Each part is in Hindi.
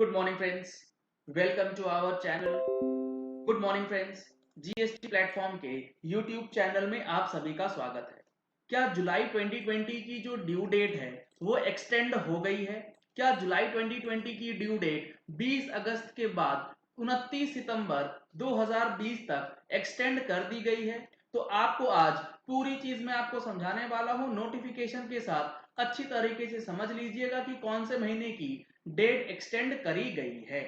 Good morning friends, welcome to our channel. Good morning friends, GST platform के यूट्यूब चैनल में आप सभी का स्वागत है। क्या जुलाई 2020 की जो ड्यू डेट है वो एक्सटेंड हो गई है? क्या जुलाई 2020 की ड्यू डेट 20 अगस्त के बाद 29 सितंबर 2020 तक एक्सटेंड कर दी गई है? तो आपको आज पूरी चीज मैं आपको समझाने वाला हूं नोटिफिकेशन के साथ। अच्छी तरीके से समझ लीजिएगा कि कौन से महीने की डेट एक्सटेंड करी गई है।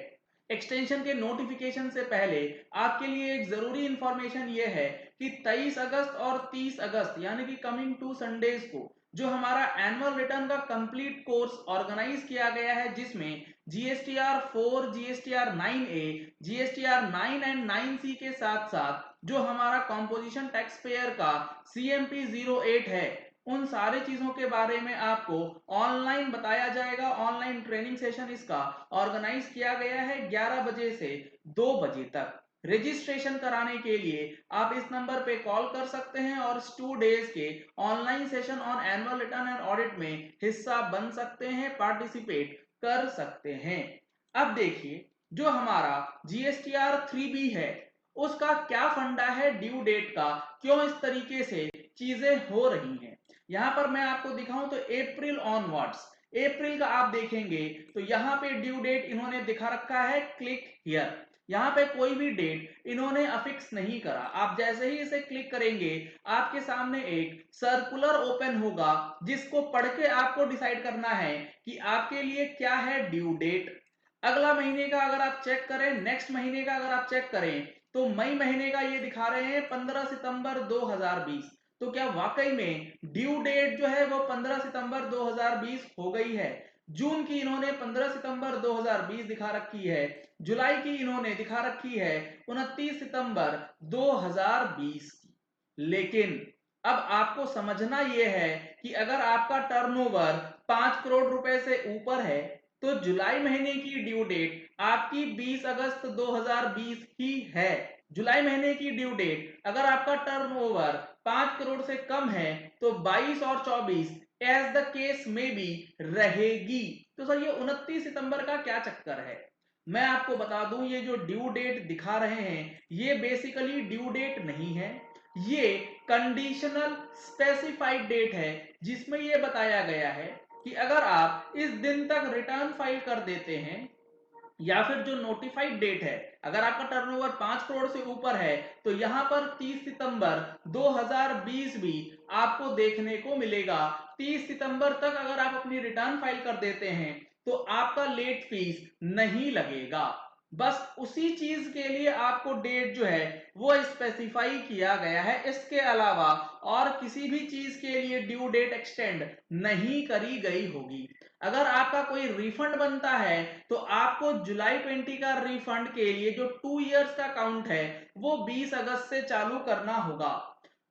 एक्सटेंशन के नोटिफिकेशन से पहले आपके लिए एक जरूरी इंफॉर्मेशन ये है कि 23 अगस्त और 30 अगस्त यानी कि कमिंग टू संडेज को जो हमारा एनुअल रिटर्न का कंप्लीट कोर्स ऑर्गेनाइज किया गया है, जिसमें GSTR 4, GSTR 9A, GSTR 9 and 9C के साथ साथ जो हमारा कॉम्पोजिशन टैक्स पेयर का सीएमपी 08 है, उन सारी चीजों के बारे में आपको ऑनलाइन बताया जाएगा। ऑनलाइन ट्रेनिंग सेशन इसका ऑर्गेनाइज किया गया है 11 बजे से 2 बजे तक। रजिस्ट्रेशन कराने के लिए आप इस नंबर पे कॉल कर सकते हैं और 2 डेज के online session on annual return and audit में हिस्सा बन सकते हैं, पार्टिसिपेट कर सकते हैं। अब देखिए, जो हमारा जीएसटीआर 3B है उसका क्या फंडा है ड्यू डेट का, क्यों इस तरीके से चीजें हो रही हैं। यहां पर मैं आपको दिखाऊं तो अप्रैल ऑनवर्ड्स, अप्रैल का आप देखेंगे तो यहां पे ड्यू डेट इन्होंने दिखा रखा है क्लिक हियर। यहां पे कोई भी डेट इन्होंने अफिक्स नहीं करा। आप जैसे ही इसे क्लिक करेंगे आपके सामने एक सर्कुलर ओपन होगा जिसको पढ़ के आपको डिसाइड करना है कि आपके लिए क्या है ड्यू डेट। अगला महीने का अगर आप चेक करें, नेक्स्ट महीने का अगर आप चेक करें तो मई महीने का ये दिखा रहे हैं 15 सितंबर 2020। तो क्या वाकई में ड्यू डेट जो है वो 15 सितंबर 2020 हो गई है? जून की इन्होंने 15 सितंबर 2020 दिखा रखी है, जुलाई की इन्होंने दिखा रखी है 29 सितंबर 2020 की। लेकिन अब आपको समझना यह है कि अगर आपका टर्नओवर 5 करोड़ रुपए से ऊपर है तो जुलाई महीने की ड्यू डेट आपकी 20 अगस्त 2020 ही है। जुलाई महीने की ड्यू डेट अगर आपका टर्नओवर 5 करोड़ से कम है तो 22 और 24 एज द केस में भी रहेगी। तो सर ये 29 सितंबर का क्या चक्कर है? मैं आपको बता दूं, ये जो ड्यू डेट दिखा रहे हैं ये बेसिकली ड्यू डेट नहीं है, ये कंडीशनल स्पेसिफाइड डेट है, जिसमें ये बताया गया है कि अगर आप इस दिन तक रिटर्न फाइल कर देते हैं या फिर जो नोटिफाइड डेट है, अगर आपका टर्नओवर 5 करोड़ से ऊपर है तो यहां पर 30 सितंबर 2020 भी आपको देखने को मिलेगा। 30 सितंबर तक अगर आप अपनी रिटर्न फाइल कर देते हैं तो आपका लेट फीस नहीं लगेगा। बस उसी चीज के लिए आपको डेट जो है वो स्पेसिफाई किया गया है, इसके अलावा और किसी भी चीज के लिए ड्यू डेट एक्सटेंड नहीं करी गई होगी। अगर आपका कोई रिफंड बनता है तो आपको जुलाई 20 का रिफंड के लिए जो 2 इयर्स का काउंट है वो 20 अगस्त से चालू करना होगा।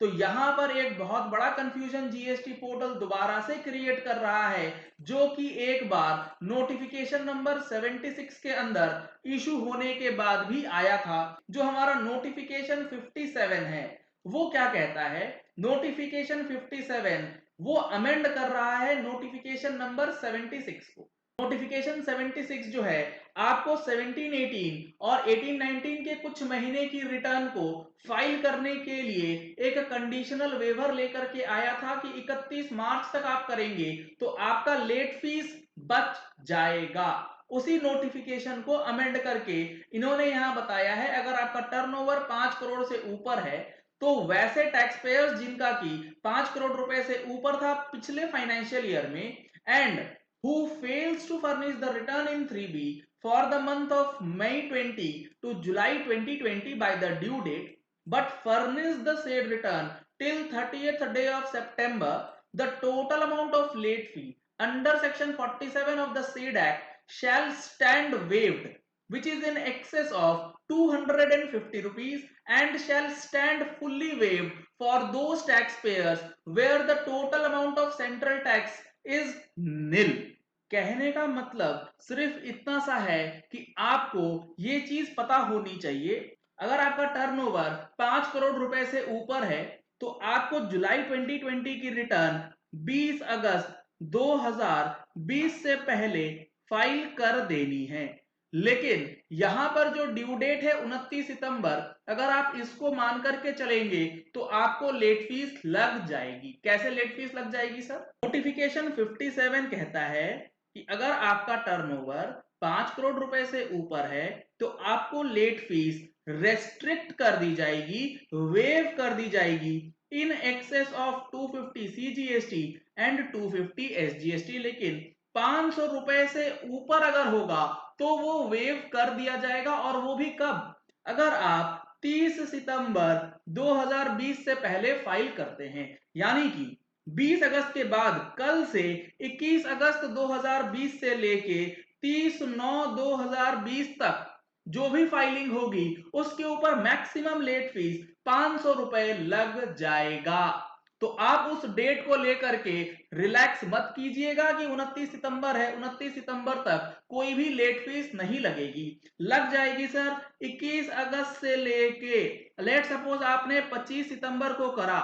तो यहां पर एक बहुत बड़ा कंफ्यूजन जीएसटी पोर्टल दोबारा से क्रिएट कर रहा है, जो कि एक बार नोटिफिकेशन नंबर 76 के अंदर इशू होने के बाद भी आया था। जो हमारा नोटिफिकेशन 57 है वो क्या कहता है? नोटिफिकेशन 57 वो अमेंड कर रहा है नोटिफिकेशन नंबर 76 को। नोटिफिकेशन 76 जो है आपको 17-18 और 18-19 के कुछ महीने की रिटर्न को फाइल करने के लिए एक कंडीशनल वेवर लेकर के आया था कि 31 मार्च तक आप करेंगे तो आपका लेट फीस बच जाएगा। उसी नोटिफिकेशन को अमेंड करके इन्होंने यहां बताया है अगर आपका टर्नओवर 5 करोड़ से ऊपर है तो वैसे टैक्स पेयर्स जिनका की 5 करोड़ रुपए से ऊपर था पिछले फाइनेंशियल ईयर में, and who fails to furnish the return in 3B for the month of May 20 to July 2020 by the due date, but furnish the said return till 30th day of September, the total amount of late fee under section 47 of the said act shall stand waived, which is in excess of 250 rupees, and shall stand fully waived for those taxpayers where the total amount of central tax is nil। कहने का मतलब सिर्फ इतना सा है कि आपको ये चीज पता होनी चाहिए, अगर आपका टर्नओवर 5 करोड़ रुपए से ऊपर है तो आपको जुलाई 2020 की रिटर्न 20 अगस्त 2020 से पहले फाइल कर देनी है। लेकिन यहां पर जो ड्यू डेट है 29 सितंबर, अगर आप इसको मान करके चलेंगे तो आपको लेट फीस लग जाएगी। कैसे लेट फीस लग जाएगी सर? नोटिफिकेशन 57 कहता है कि अगर आपका टर्नओवर 5 करोड़ रुपए से ऊपर है तो आपको लेट फीस रेस्ट्रिक्ट कर दी जाएगी, वेव कर दी जाएगी in excess of 250 CGST and 250 SGST। लेकिन 500 रुपए से ऊपर अगर होगा तो वो वेव कर दिया जाएगा। और वो भी कब? अगर आप 30 सितंबर 2020 से पहले फाइल करते हैं, यानी कि 20 अगस्त के बाद कल से 21 अगस्त 2020 से लेके 30/9/2020 तक जो भी फाइलिंग होगी उसके ऊपर मैक्सिमम लेट फीस 500 रुपए लग जाएगा। तो आप उस डेट को लेकर के रिलैक्स मत कीजिएगा कि 29 सितंबर है, 29 सितंबर तक कोई भी लेट फीस नहीं लगेगी। लग जाएगी सर 21 अगस्त से लेके, लेट सपोज आपने 25 सितंबर को करा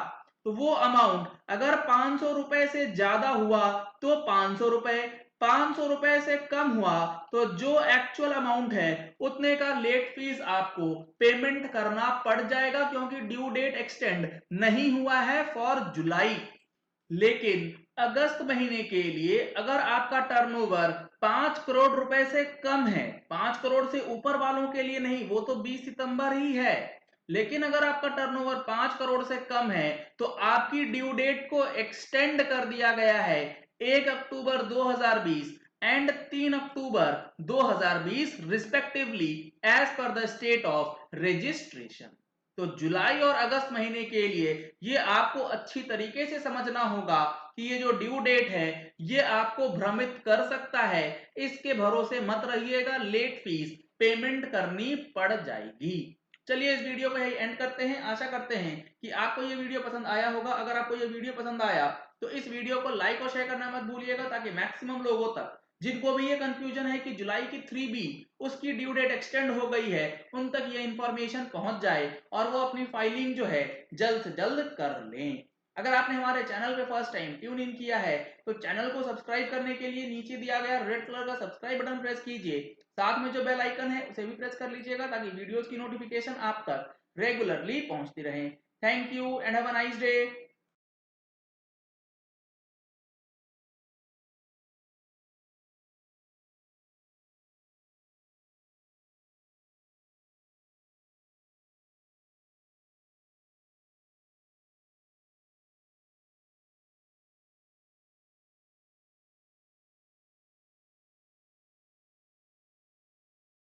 तो वो अमाउंट अगर 500 रुपए से ज्यादा हुआ तो 500 रुपए, 500 रुपए से कम हुआ तो जो एक्चुअल अमाउंट है उतने का लेट फीस आपको पेमेंट करना पड़ जाएगा, क्योंकि ड्यू डेट एक्सटेंड नहीं हुआ है फॉर जुलाई। लेकिन अगस्त महीने के लिए अगर आपका टर्नओवर 5 करोड़ रुपए से कम है, 5 करोड़ से ऊपर वालों के लिए नहीं, वो तो 20 सितंबर ही है। लेकिन अगर आपका टर्नओवर 5 करोड़ से कम है तो आपकी ड्यू डेट को एक्सटेंड कर दिया गया है 1 October 2020 and 3 October 2020 respectively as per the state of registration. तो जुलाई और अगस्त महीने के लिए ये आपको अच्छी तरीके से समझना होगा कि ये जो ड्यू डेट है ये आपको भ्रमित कर सकता है। इसके भरोसे मत रहिएगा, लेट फीस पेमेंट करनी पड़ जाएगी। चलिए इस वीडियो को यही एंड करते हैं। आशा करते हैं कि आपको ये वीडियो पसंद आया होगा। अगर आपको ये वीडियो पसंद आया तो इस वीडियो को लाइक और शेयर करना मत भूलिएगा, ताकि मैक्सिमम लोगों तक जिनको भी ये कंफ्यूजन है कि जुलाई की 3B उसकी ड्यू डेट एक्सटेंड हो गई है, उन तक ये इंफॉर्मेशन पहुंच जाए और वो अपनी फाइलिंग जो है जल्द से जल्द कर लें। अगर आपने हमारे चैनल पे फर्स्ट टाइम ट्यून इन किया है तो चैनल को सब्सक्राइब करने के लिए नीचे दिया गया रेड कलर का सब्सक्राइब बटन प्रेस कीजिए। साथ में जो बेल आइकन है उसे भी प्रेस कर लीजिएगा, ताकि वीडियोस की नोटिफिकेशन आप तक रेगुलरली पहुंचती रहे। Thank you and have a nice day.